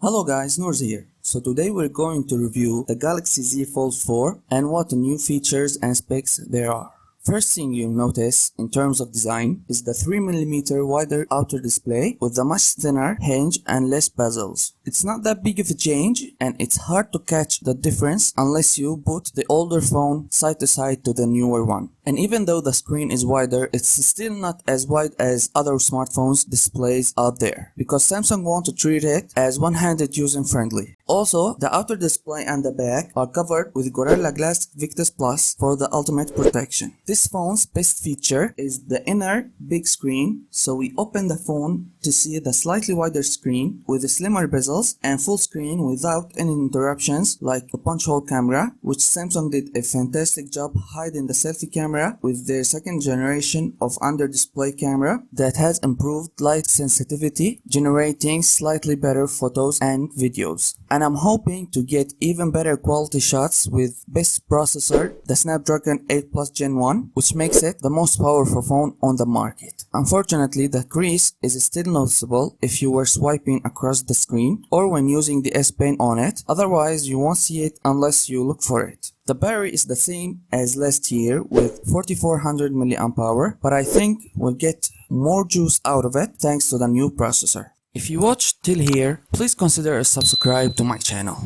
Hello guys, Noor here. So today we're going to review the Galaxy Z Fold 4 and what new features and specs there are. First thing you'll notice in terms of design is the 3mm wider outer display with a much thinner hinge and less bezels. It's not that big of a change and it's hard to catch the difference unless you put the older phone side to side to the newer one. And even though the screen is wider, it's still not as wide as other smartphones displays out there because Samsung want to treat it as one-handed user friendly. Also, the outer display and the back are covered with Gorilla Glass Victus Plus for the ultimate protection. This phone's best feature is the inner big screen, so we open the phone to see the slightly wider screen with the slimmer bezels and full screen without any interruptions like the punch hole camera, which Samsung did a fantastic job hiding the selfie camera with their second generation of under display camera that has improved light sensitivity, generating slightly better photos and videos. And I'm hoping to get even better quality shots with best processor, the Snapdragon 8 Plus Gen 1, which makes it the most powerful phone on the market. Unfortunately, the crease is still noticeable if you were swiping across the screen or when using the S Pen on it, otherwise you won't see it unless you look for it. The battery is the same as last year with 4400 mAh, but I think we'll get more juice out of it thanks to the new processor. If you watched till here, please consider a subscribe to my channel.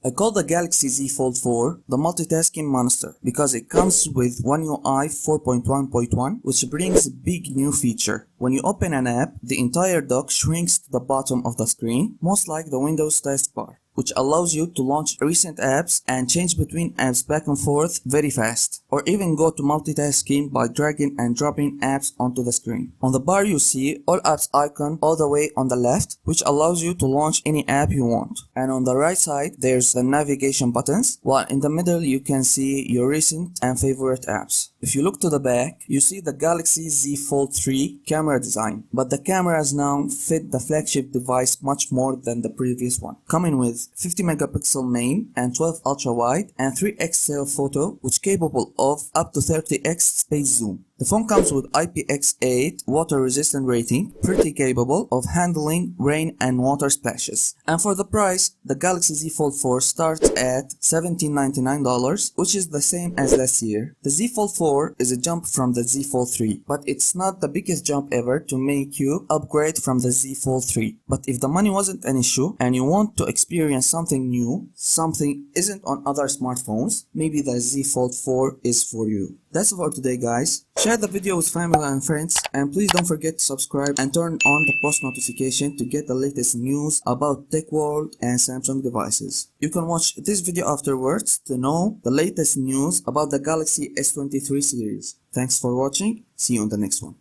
I call the Galaxy Z Fold 4 the multitasking monster because it comes with One UI 4.1.1, which brings a big new feature. When you open an app, the entire dock shrinks to the bottom of the screen, most like the Windows taskbar, which allows you to launch recent apps and change between apps back and forth very fast, or even go to multitasking by dragging and dropping apps onto the screen. On the bar you see all apps icon all the way on the left, which allows you to launch any app you want. And on the right side there's the navigation buttons, while in the middle you can see your recent and favorite apps. If you look to the back, you see the Galaxy Z Fold 3 camera design, but the cameras now fit the flagship device much more than the previous one, coming with 50 megapixel main and 12 ultra wide and 3x telephoto, which capable of up to 30x space zoom. The phone comes with IPX8 water resistant rating, pretty capable of handling rain and water splashes. And for the price, the Galaxy Z Fold 4 starts at $1799, which is the same as last year. The Z Fold 4 is a jump from the Z Fold 3, but it's not the biggest jump ever to make you upgrade from the Z Fold 3. But if the money wasn't an issue and you want to experience something new, something isn't on other smartphones, maybe the Z Fold 4 is for you. That's all for today guys. Share the video with family and friends, and please don't forget to subscribe and turn on the post notification to get the latest news about tech world and Samsung devices. You can watch this video afterwards to know the latest news about the Galaxy S23 series. Thanks for watching. See you on the next one.